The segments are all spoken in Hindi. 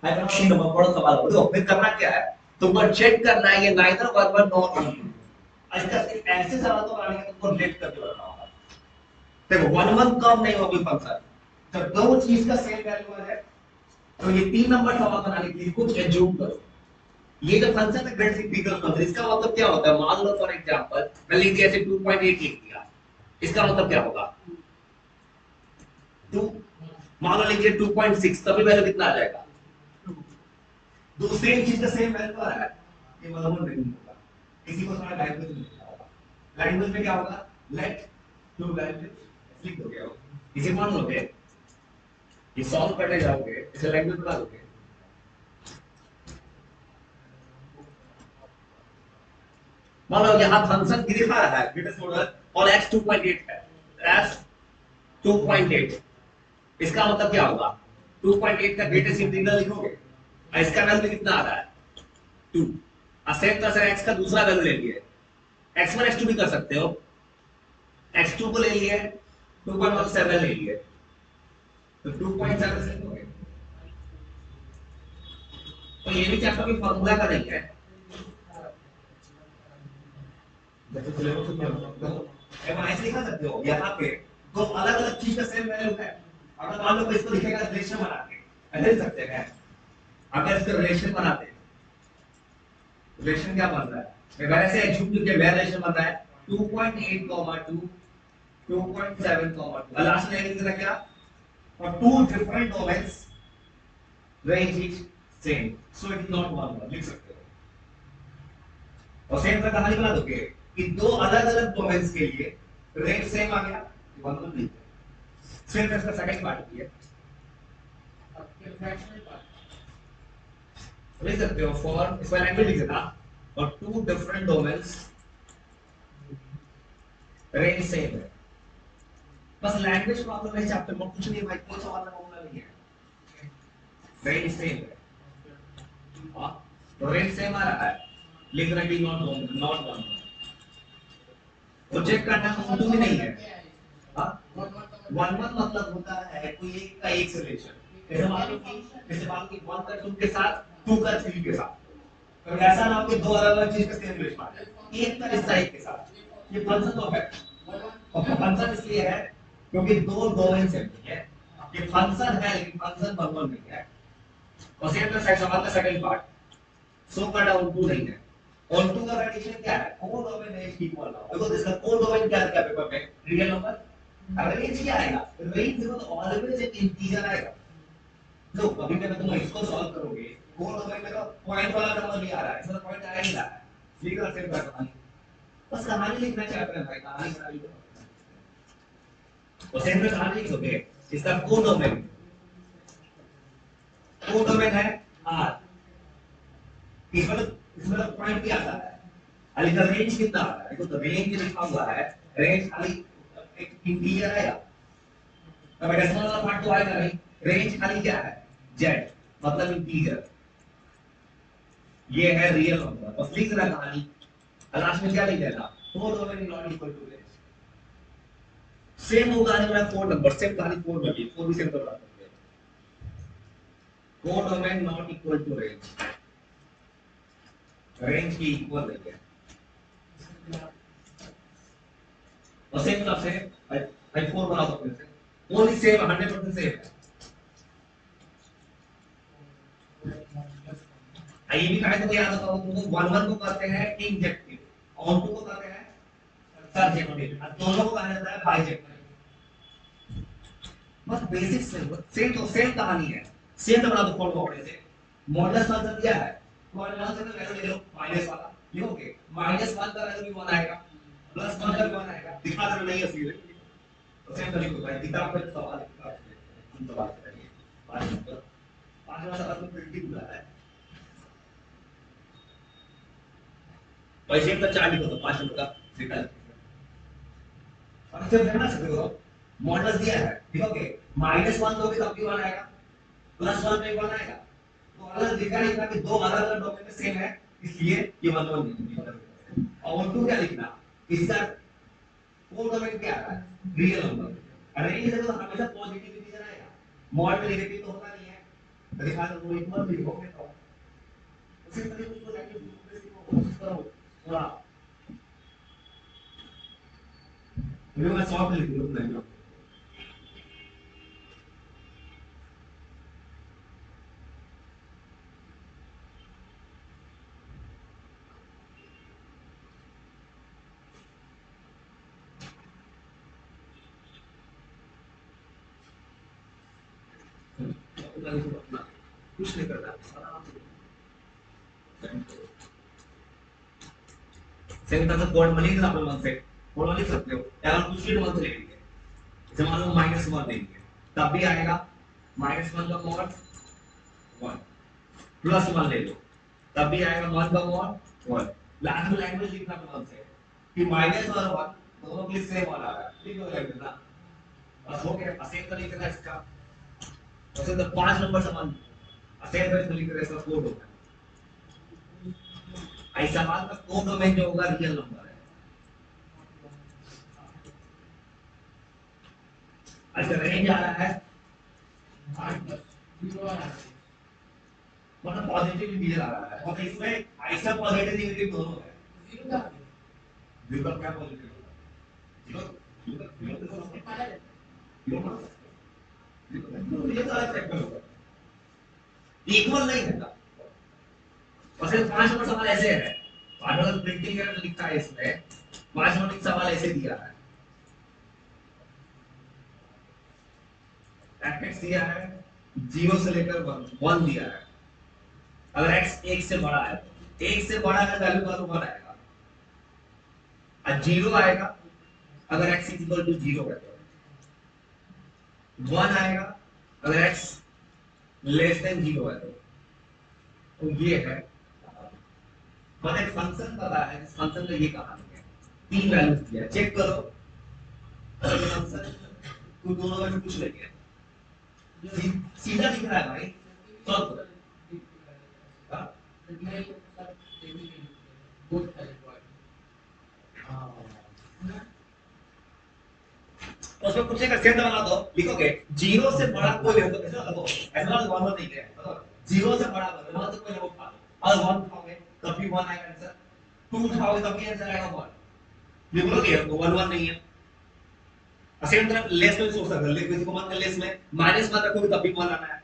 हाइड्रोक्सी नंबर बड़ा सवाल हो तो फिर करना क्या है, तुमको चेक करना है ये neither one one not one two. इसका सिर्फ ऐसे सवाल तो बनाने के तुमको लेट करके बताना होगा। देखो वन वन कम नहीं होगी फंक्शन, जब दो चीज का सेम वैल्यू आ जाए तो ये 3 नंबर सवाल बनाने के लिए कुछ एज्यूम करो। ये जो फंक्शन है ग्रेड इंटीग्रल फंक्शन, इसका मतलब क्या होता है, मान लो फॉर एग्जांपल मैं लिख दिया ऐसे 2.8 लिख दिया, इसका मतलब क्या होगा 2, मान लो लिखिए 2.6, तभी वैल्यू कितना आ जाएगा, दूसरी चीज का सेम वैल्यू आ रहा है, ये मतलब नहीं होगा। इसी को थोड़ा लैंग्वेज में लिखा होगा, लैंग्वेज में क्या होगा, लेट टू वैल्यूज लिख दोगे, इसे मान लोगे, ये सॉल्व करने जाओगे इसे लैंग्वेज बना दोगे, मान लो यहाँ फंक्शन दिखा रहा है ग्रेटेस्ट ऑर्डर और x 2.8 है, x 2.8, इसका मतलब क्या होगा 2.8 का ग्रेटेस्ट इंटीग्रल लिखोगे, इसका वैल्यू कितना आ रहा है 2, सेम तरह से x का दूसरा वैल्यू ले लिए, x1 x2 भी कर सकते हो, x2 को ले लिए 2.17 ले लिए, तो 2.7 से लिखोगे, तो ये भी चैप्टर में फॉर्मूला का नहीं है, ऐसे लिखा सकते हो यहाँ पे दो अलग अलग चीज का सेम वैल्यू है, अगर मान लो इसको लिखेगा रिलेशन बना के ऐसे लिख सकते हैं, अगर इसका रिलेशन बनाते हैं, रिलेशन क्या बन रहा है, मैं वैसे एज्यूम करके मैं रिलेशन बन रहा है 2.8 2 2.7 2, लास्ट में लिख देना क्या, और two different domains range is same so it is not one लिख सकते हो, और सेम का कहानी बना दोगे कि दो अलग अलग डोमेन्स के लिए रेंज सेम आ गया, वन वन नहीं, सिर्फ इसका सेकंड पार्ट भी है, लिख सकते हो फॉर इसका लैंग्वेज लिख देना, और two different domains range same है, बस लैंग्वेज प्रॉब्लम है चैप्टर में, कुछ नहीं भाई, कोई सवाल ना होना नहीं है, रेंज सेम है, हां तो रेंज सेम आ रहा है, लिख रहा है नॉट वन, तो चेक करना तो भी नहीं है, हां वन वन मतलब होता है कोई एक का एक से रिलेशन, जैसे मान लो कि वन का टू के साथ, टू का थ्री के साथ, तो ऐसा ना हो कि दो अलग अलग चीज का सेम रिलेशन आ जाए, एक का हिस्सा एक के साथ, ये फंक्शन तो है, और फंक्शन इसलिए है क्योंकि दो डोमेन सेम है, ये फंक्शन है लेकिन फंक्शन वन वन नहीं है, और सेम का साइड सवाल का सेकंड पार्ट, सो का डाउन टू नहीं है, ऑन टू का कंडीशन क्या है, कोड डोमेन है इक्वल ना, देखो इसका कोड डोमेन क्या है पेपर में, रियल नंबर, रेंज क्या आएगा, रेंज देखो तो ऑलवेज एक इंटीजर आएगा, लो अभी मैं तुम इसको सॉल्व करोगे, कोड डोमेन में तो पॉइंट वाला नंबर नहीं आ रहा है, इसमें पॉइंट आ ही रहा है, लिख रहा सेम कहानी, बस कहानी लिखना चाहते हैं भाई, कहानी बना ली तो सेम में कहानी लिखोगे, इसका कोड डोमेन है आर, इसमें तो पॉइंट भी आता है, खाली का रेंज कितना आ रहा है, देखो तो रेंज लिखा हुआ है, रेंज खाली एक इंटीजर आएगा, अब डेसिमल वाला पार्ट तो आएगा नहीं, रेंज खाली क्या है जेड, मतलब इंटीजर, ये है रियल नंबर, बस लिख देना कहानी, लास्ट में क्या लिख देना, 4 domain not equal to range, same होगा आने वाला 4 नंबर, सेम कहानी 4 में भी 4 भी सेम करवा सकते हैं, 4 domain not equal to range, range की इक्वल नहीं है, और सेम का सेम आई 4 बना सकते हैं, ओनली सेम 100% सेम है, ये भी कायदे को याद रखो, तुमको वन वन को कहते हैं इंजेक्टिव, और टू को कहते हैं सर्जेक्टिव, और दोनों को कहा जाता है बाइजेक्टिव, बस बेसिक सेम तो सेम कहानी है, सेम तो बना दो फॉर्म को से, मॉडुलस फंक्शन क्या है, मॉडुलस का वैल्यू ले लो माइनस वाला, लिखोगे -1 का वैल्यू भी 1 आएगा, +1 का भी 1 आएगा, दिखा दो नहीं है सीधे, तो सेम तो लिखो भाई, दिखा पे सवाल लिखा हम सवाल करेंगे, 5 नंबर 5 वाला सवाल तो प्रिंटिंग बुला है, वैसे का 4 लिखो तो 5 नंबर का निकल, अब जब देखना सकते हो मॉडुलस दिया है, लिखोगे -1 दोगे तब भी 1 आएगा, +1 पे 1 आएगा, तो अलग दिखा नहीं था कि दो अलग अलग डोमेन में सेम है, इसलिए ये 1 1 नहीं, और टू क्या लिखना, इसका कोड डोमेन क्या है, रियल नंबर, रेंज है तो हमेशा पॉजिटिव इंटीजर आएगा, मॉड में नेगेटिव तो होता नहीं है, दिखा दो एक बार भी हो गया तो उसी तरीके से लैंग्वेज लिटरेसी को कोशिश करो थोड़ा मैं सॉफ्ट लिख दूं नहीं कुछ नहीं करना आराम से सेकंड तरह से कोड में लिख अपने मन से कोड में लिख सकते हो या कुछ भी मन से लिख लीजिए जैसे मान लो -1 देंगे तब भी आएगा -1 का मॉड 1 +1 ले लो तब भी आएगा 1 का मॉड 1 लास्ट में लैंग्वेज लिखना अपने मन से कि -1 और 1 दोनों के लिए सेम वाला है लिख दो लैंग्वेज ना बस हो गया सेम तरीके का इसका वैसे तो 5 नंबर समान सेम तरीके का इसका कोड होगा ऐसा सवाल का कोड डोमेन जो होगा रियल नंबर है अच्छा रेंज आ रहा है मतलब पॉजिटिव इंटीजर आ रहा है और इसमें ऐसा पॉजिटिव नेगेटिव दोनों है जीरो का क्या पॉजिटिव होगा जीरो ये तो अलग फैक्टर होगा इक्वल नहीं है और सिर्फ 5 नंबर सवाल ऐसे है अगर प्रिंटिंग एरर लिखा है इसमें 5 नंबर का सवाल ऐसे दिया है x दिया है 0 से लेकर 1 दिया है अगर x 1 से बड़ा है 1 से बड़ा है वैल्यू का 1 आएगा और 0 आएगा अगर x 0 है तो 1 आएगा अगर x लेस देन 0 है तो ये है मैंने एक फंक्शन पता है इस फंक्शन का ये कहानी है 3 वैल्यूज दिया है चेक करो फंक्शन को दोनों में कुछ नहीं है सीधा दिख रहा है भाई सॉल्व करो उसमें पूछेगा सेंटर बना दो लिखोगे 0 से बड़ा कोई हो तो ऐसा लगो ऐसा वाला 1 नहीं है 0 से बड़ा बना तो कोई ना उठा लो और 1 उठाओगे तब भी 1 आएगा आंसर 2 उठाओगे तब भी आंसर आएगा 1 ये बोलोगे 1 नहीं है सेम तरह लेस में सोच सकते हैं लेकिन इसको मान लेस में माइनस में रखोगे तब भी 1 आना है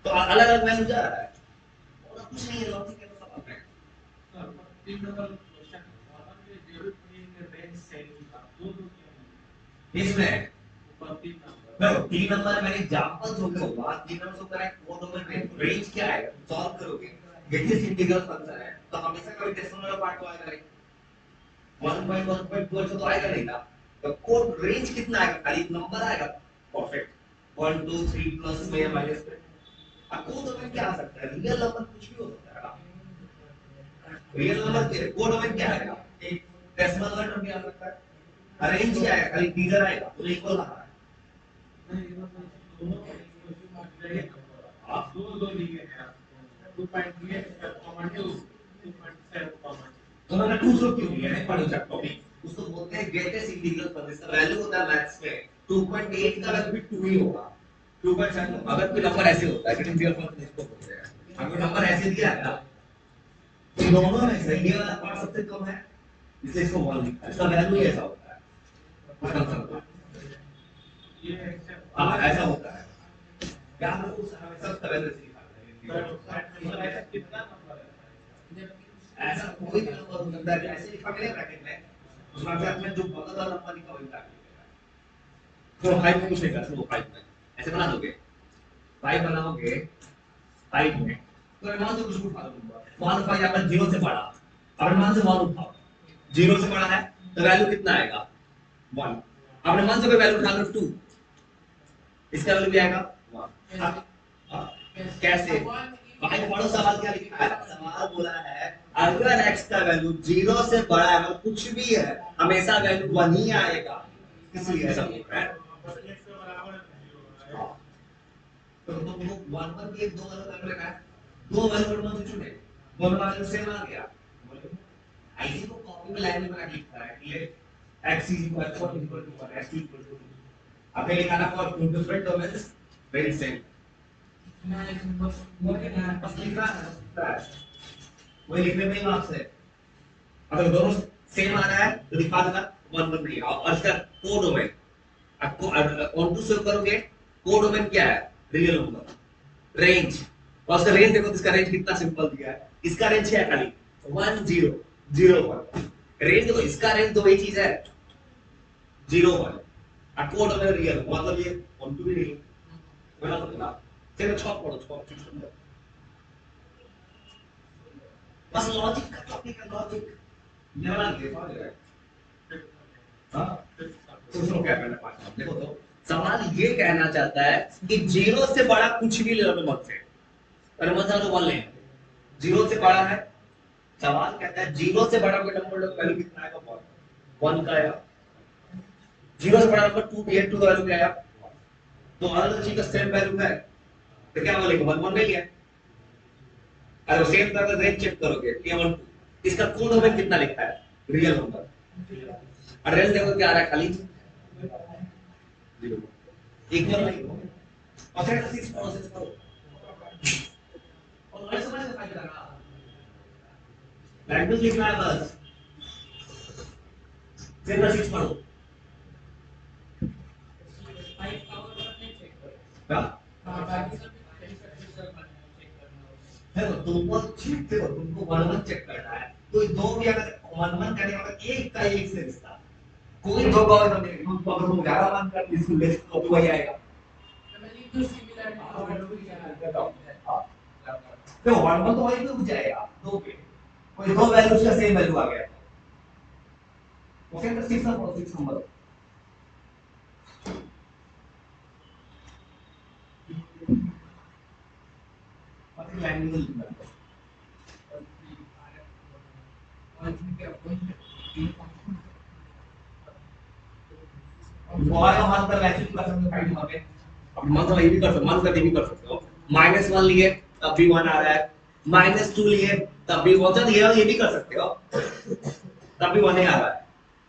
तो अलग अलग वैल्यू जा रहा है और कुछ नहीं है लॉजिक है तो सब है तीन नंबर क्वेश्चन और ये जरूरत नहीं है रेंज सेटिंग का दो इसमें ऊपर 3 नंबर 3 नंबर मैंने एग्जांपल जो के होगा 3 नंबर से करेक्ट वो नंबर में रेंज क्या है सॉल्व करोगे ये इंटीग्रल फंक्शन है तो हमेशा कभी डेसिमल वाला पार्ट तो आएगा नहीं 1.1.2 तो आएगा नहीं ना तो कोड रेंज कितना आएगा खाली नंबर आएगा परफेक्ट 1 2 3 प्लस में या माइनस में अब कोड में क्या आ सकता है रियल नंबर कुछ भी हो सकता है रियल नंबर के कोड में क्या आएगा एक डेसिमल वर्ड भी आ सकता है रेंज क्या आएगा खाली इंटीजर आएगा तो इक्वल आ रहा है दोनों आप दो लिए हैं 2.8 2.7 तो मैंने 2 क्यों लिया है पढ़ो चैप्टर टॉपिक उसको बोलते हैं ग्रेटेस्ट इंटीग्रल फंक्शन इसका वैल्यू होता है मैथ्स में 2.8 का वैल्यू भी 2 ही होगा 2.7 अगर कोई नंबर ऐसे होता है कि इंटीग्रल फंक्शन इसको बोलते हैं अगर नंबर ऐसे दिया है ना तो दोनों में से ये वाला पार्ट सबसे कम है इसलिए इसको 1 लिखा है इसका वैल्यू ऐसा होता है फंक्शन ये ऐसा होता है क्या हम हमेशा उसका वैल्यू लिखा है कितना नंबर है ऐसा कोई भी नंबर हो सकता है ऐसे लिखा मैंने ब्रैकेट में उसमें ब्रैकेट में जो बगल वाला नंबर लिखा वही ब्रैकेट तो 5 में कुछ नहीं करना वो 5 में ऐसे बना दोगे 5 बनाओगे 5 में तो मैं मान से कुछ उठा दूंगा मान 5 यहाँ पर 0 से बड़ा अब मान से 1 उठाओ 0 से बड़ा है तो वैल्यू कितना आएगा 1 अपने मान से कोई वैल्यू उठा लो 2 इसका वैल्यू भी आएगा 1 कैसे भाई पढ़ो सवाल क्या लिखा है सवाल बोला है अगर x का वैल्यू 0 से बड़ा है मतलब कुछ भी है हमेशा वैल्यू 1 ही आएगा इसलिए ऐसा बोल रहा है तो 1 की एक दो अलग अलग रखा है दो वैल्यू पर मत छूटे दोनों वैल्यू सेम आ गया ऐसे को कॉपी में लाइन में लिखता है कि x = 1 x = 2 आपने लिखा ना for two different domains very same बस लिख रहा है, वही लिखने में ही मार्क्स है। अगर दोनों सेम आ रहा है तो दिखा देना 1 1 नहीं, और इसका कोडोमेन आपको ऑन टू सेव करोगे। कोडोमेन क्या है? रियल नंबर रेंज, और उसका रेंज देखो, इसका रेंज कितना सिंपल दिया है। इसका रेंज क्या है? खाली 1 0 0 1 रेंज। देखो इसका रेंज दो ही चीज है, 0 1 और कोडोमेन रियल, मतलब ये ऑन टू भी नहीं बना सकता। चलो छॉप पढ़ो, छॉप बस लॉजिक का टॉपिक है, लॉजिक ये वाला नहीं है। हाँ सोचो क्या करना पाएगा। देखो तो सवाल ये कहना चाहता है कि 0 से बड़ा कुछ भी ले लो मत से, पर मत जाओ तो 1 ले। 0 से बड़ा है, सवाल कहता है 0 से बड़ा कोई नंबर लो, वैल्यू कितना आएगा? 1 का आएगा। 0 से बड़ा नंबर 2 भी है, 2 का वैल्यू क्या आएगा? तो अलग चीज का सेम वैल्यू है, तो क्या बोलेगा? 1 1 ले लिया। अगर सेम तरह का रेंज चेक करोगे, ये 1 2 इसका कोडोमेन कितना लिखता है? Real number. और रेंज देखो क्या आ रहा है? खाली 0 इक्वल नहीं हो। और फिर 6 प्रोसेस करो और लॉजिक समझ में फायदा लगा। लैंग्वेज लिखना है बस, फिर 6 पढ़ो। क्या है? तुमको ठीक है, तुमको 1 1 चेक करना है, तो दो भी अगर 1 1 करने वाला एक का एक से रिश्ता, कोई दो का तो नहीं, तुम अगर तुम 11 मान कर इसको ले तो वही आएगा। देखो 1 1 तो वही हो जाएगा, दो पे कोई दो वैल्यूज का सेम वैल्यू आ गया, ओके। तो 6 नंबर 6 नंबर और लैंग्वेज लिखना है। बॉय और मान कर वैल्यू कर सकते हो, फाइंड वहां पे अब मान तो ये भी कर सकते हो, मान कर ये भी कर सकते हो। -1 लिए तब भी 1 आ रहा है, -2 लिए तब भी 1 तो ये भी कर सकते हो, तब भी 1 ही आ रहा है।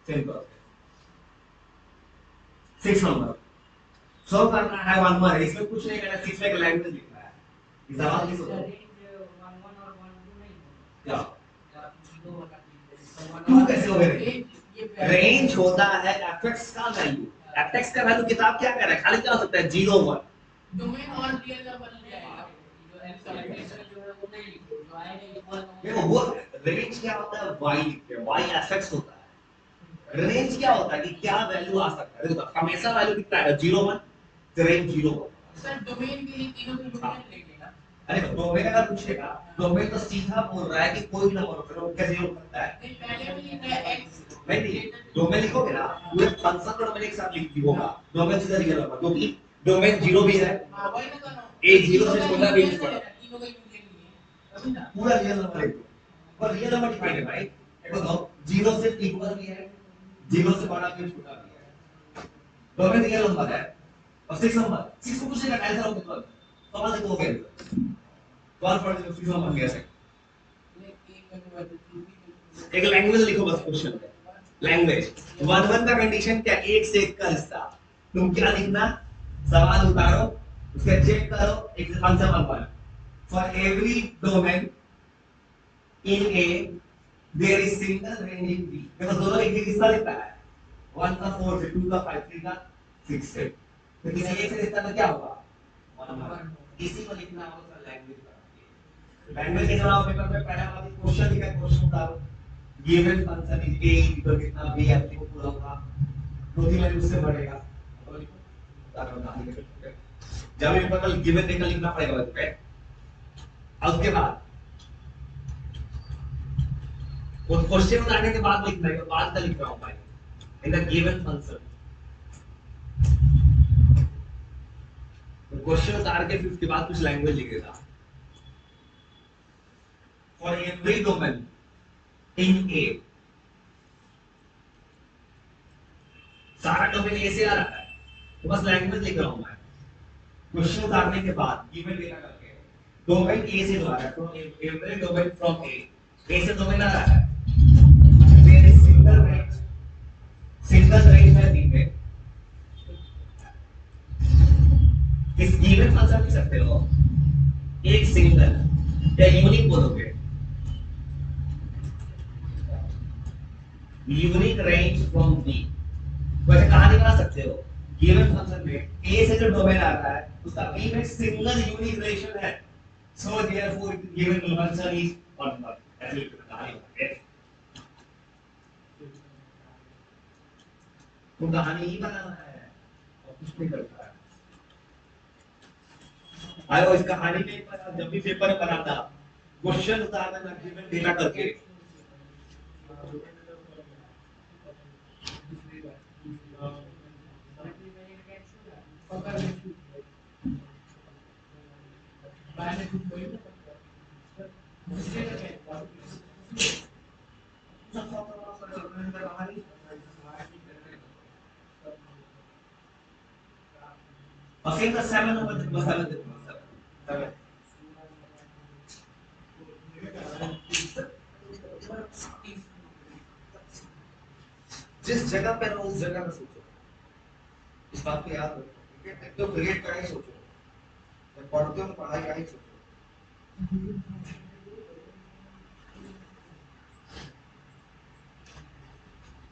सिंपल 6 नंबर सॉल्व करना है। 1 1 इसमें कुछ नहीं करना, 6 में एक लैंग्वेज लिखना है। इस सवाल की सोचो क्या 2 कैसे हो गए? रेंज होता है fx का वैल्यू, fx का वैल्यू किताब क्या कह रहा है? खाली क्या हो सकता है? 0 1 डोमेन और रियल नंबर ले जाएगा, जो एक्सपेक्टेशन जो है वो नहीं लिखो, जो आएगा इक्वल। देखो वो रेंज क्या होता है? y लिखते हैं, y fx होता है। रेंज क्या होता है कि क्या वैल्यू आ सकता है? देखो हमेशा वैल्यू कितना है? 0 1, तो रेंज 0 सर डोमेन के लिए तीनों के डोमेन लेंगे। अरे डोमेन अगर पूछेगा, डोमेन तो सीधा बोल रहा है कि कोई भी नंबर हो, कैसे हो सकता है? नहीं पहले भी लिखा है x, नहीं डोमेन लिखोगे ना, पूरे फंक्शन का डोमेन एक साथ लिख दी होगा। डोमेन सीधा रियल नंबर, क्योंकि डोमेन 0 भी है, हां वही मैं कर रहा हूं, एक 0 से छोटा भी नहीं पड़ा, तीनों का यूज लेंगे पूरा रियल नंबर है। और रियल नंबर डिफाइन है भाई, देखो तो 0 से इक्वल भी है, 0 से बड़ा भी छोटा भी है, डोमेन रियल नंबर है। और 6 नंबर 6 को पूछेगा आंसर होगा तो सवाल देखो हो गया, कौन पढ़ जो 6 नंबर गया है। एक लैंग्वेज लिखो बस क्वेश्चन में, लैंग्वेज 1 1 का कंडीशन क्या? एक से एक का हिस्सा। तुम क्या लिखना? सवाल उतारो, उसके चेक करो, एक answer one for every domain in A there is single range in B. देखो दोनों एक एक हिस्सा लिखता है, 1 का 4 से, 2 का 5, 3 का 6 से, तो किसी एक से हिस्सा में क्या होगा? 1 1। इसी को लिखना होगा लैंग्वेज का। लैंग्वेज के जवाब पेपर में पहला वाला क्वेश्चन लिखा, क्वेश्चन उतारो, given function is a equal कितना b आपको पूरा होगा, दो तीन लाइन उससे बढ़ेगा, तो लिखो जब ये पता गिवन देकर लिखना पड़ेगा ओके। अब उसके बाद वो क्वेश्चन उतारने के बाद लिखना है, बाद का लिख रहा हूं भाई, इन द गिवन फंक्शन। तो क्वेश्चन उतार के फिर उसके बाद कुछ लैंग्वेज लिखेगा फॉर एवरी डोमेन इन ए। सारा डोमेन ए से आ रहा है, तो बस लैंग्वेज लिख रहा हूं मैं। क्वेश्चन उतारने के बाद गिवन डेटा करके डोमेन ए से आ रहा है, फ्रॉम एवरी डोमेन फ्रॉम ए से डोमेन आ रहा है, देयर इज सिंगल रेंज है बी में। इस गिवन फंक्शन लिख सकते हो एक सिंगल या यूनिक बोलोगे, यूनिक रेंज फ्रॉम बी। वैसे कहानी बना सकते हो, गिवन फंक्शन में ए से जो डोमेन आ रहा है उसका बी में सिंगल यूनिक रिलेशन है, so therefore given function is convert. ऐसे कहानी है, तो कहानी ही बनाना है और कुछ नहीं करता है। आयो इस कहानी में जब भी पेपर बनाता क्वेश्चन उतारना ना गिवन डेटा करके, Okay, the 7 number seven. जिस जगह पे रहो उस जगह में सोचो, इस बात को याद रखो। एक तो क्रिएट का ही सोचो, जब पढ़ते हो पढ़ाई का ही सोचो।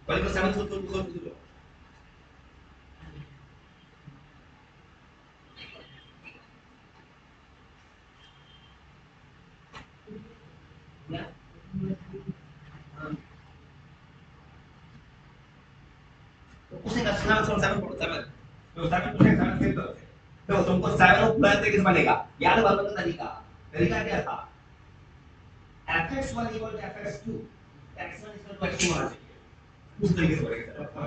पहले तो 7 सोचो, सोचो उसे का 7 पढ़ो 7 तो 7 पूछे 7 फिर तो तुमको 7 प्लस तरीके से बनेगा। याद वाला का तरीका तरीका क्या था, fx1 = fx2, x1 = x2 उस तरीके से बनेगा।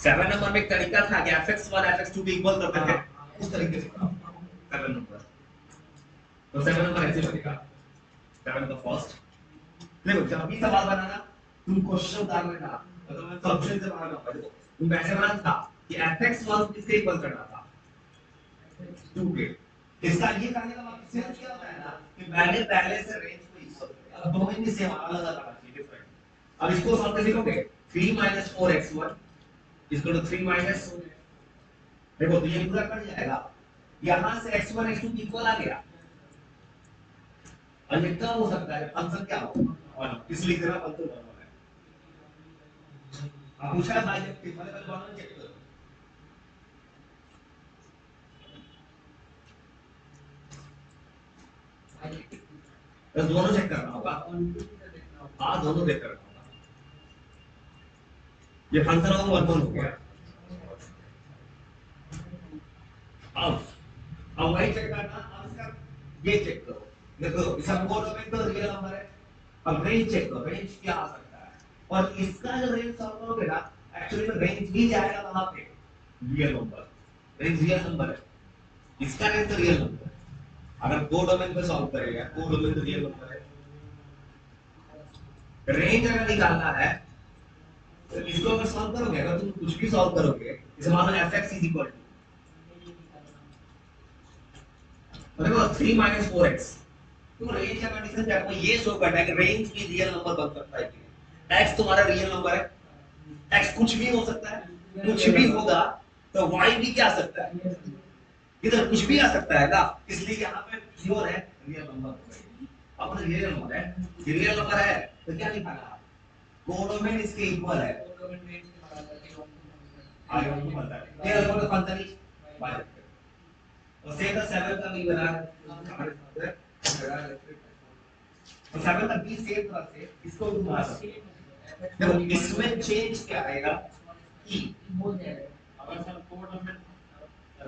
7 नंबर में एक तरीका था कि fx1 fx2 को इक्वल करते थे, उस तरीके से 7 नंबर, तो 7 नंबर ऐसे बनेगा। 7 का फर्स्ट देखो, जब भी सवाल बनाना तुम क्वेश्चन उतार लेना, तो मैं फंक्शन से बनाना होगा। देखो तुम ऐसे बनाना था कि fx1 किसके इक्वल करना था, 2 के। इसका ये करने का मतलब सेंस क्या होता है ना कि मैंने पहले से रेंज को इक्वल किया, अब दोनों में सेम अलग अलग आना चाहिए, डिफरेंट। अब इसको सॉल्व कैसे करोगे, 3 - 4x1 इसको तो 3 - देखो तो ये पूरा कट जाएगा, यहां से x1 x2 इक्वल आ गया। और ये कब हो सकता है, फंक्शन क्या हो और इसलिए तेरा फंक्शन बनना है। आप पूछा भाई जब पेपर में बनना चेक करो, तो दोनों चेक करना होगा। हाँ दोनों चेक करना होगा। ये फंक्शन ऑफ 1 हो गया। अब वही चेक करना, अब इसका ये चेक करो, देखो इसका कोड में तो रियल नंबर है। अब रेंज चेक करो, रेंज क्या आ सकता है, और इसका जो रेंज सॉल्व करोगे ना, एक्चुअली में रेंज भी जाएगा वहां पे real number, range real number है, इसका रेंज तो रियल नंबर है। अगर दो डोमेन पे सॉल्व करेगा, दो डोमेन तो रियल नंबर है। रेंज अगर निकालना है तो इसको अगर सॉल्व करोगे, अगर तुम कुछ भी सॉल्व करोगे, जैसे मान लो fx = देखो 3 - 4x, तो रेंज का कंडीशन क्या है, ये शो करता है कि रेंज भी रियल नंबर बन सकता है कि x तुम्हारा रियल नंबर है, x कुछ भी हो सकता है, कुछ भी होगा तो y भी क्या आ सकता है, इधर कुछ भी आ सकता है ना, इसलिए यहाँ पे प्योर है रियल नंबर। अब रियल नंबर है, रियल नंबर है तो क्या लिखा, कोडोमेन इसके इक्वल है, आगे हमको पता है ये अलग अलग फंक्शन ही बात है। और सेम का 7 का भी बना है, और 7 का भी सेम तरह से इसको भी बना सकते हैं। देखो इसमें चेंज क्या आएगा, ई अगर सर कोडोमेन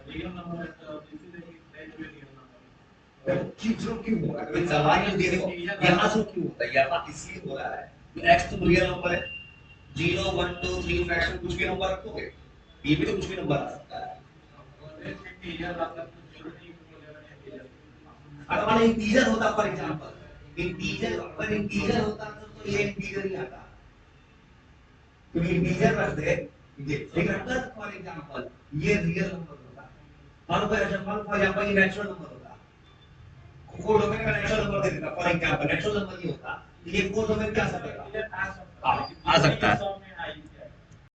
रियल नंबर है तो इसी देखिए रेंज में रियल नंबर है, क्यों हो रहा है सवाल ये देखो, यहाँ से क्यों होता है, यहाँ इसलिए हो रहा है x तो रियल नंबर है, 0 1 2 3 फ्रैक्शन कुछ भी नंबर रखोगे, ये भी तो कुछ भी नंबर आ सकता है। अगर मान इंटीजर होता फॉर एग्जांपल, इंटीजर अगर इंटीजर होता तो ये इंटीजर ही आता, क्योंकि इंटीजर रख दे ये, लेकिन अगर फॉर एग्जांपल ये रियल नंबर होता, और फॉर एग्जांपल ये नेचुरल नंबर होता, कोड डोमेन का नेचुरल नंबर दे देता, फॉर एग्जांपल नेचुरल नंबर ये होता, ये कोड डोमेन क्या आ सकता है, आ सकता है।